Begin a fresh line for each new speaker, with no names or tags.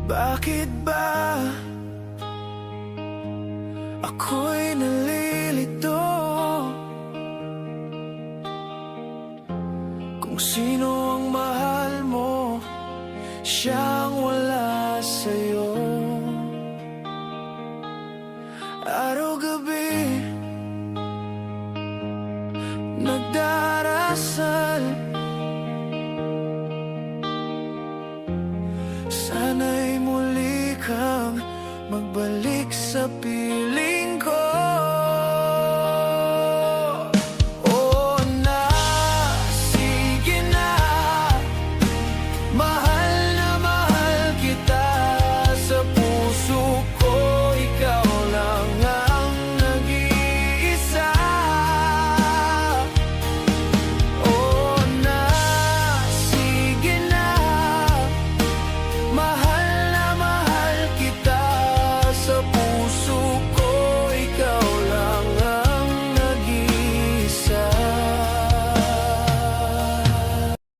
Bakit ba ako'y nalilito kung sino ang mahal mo, siyang wala sa'yo. Araw-gabi nagdarasal, sana'y muli kang magbalik sa piling.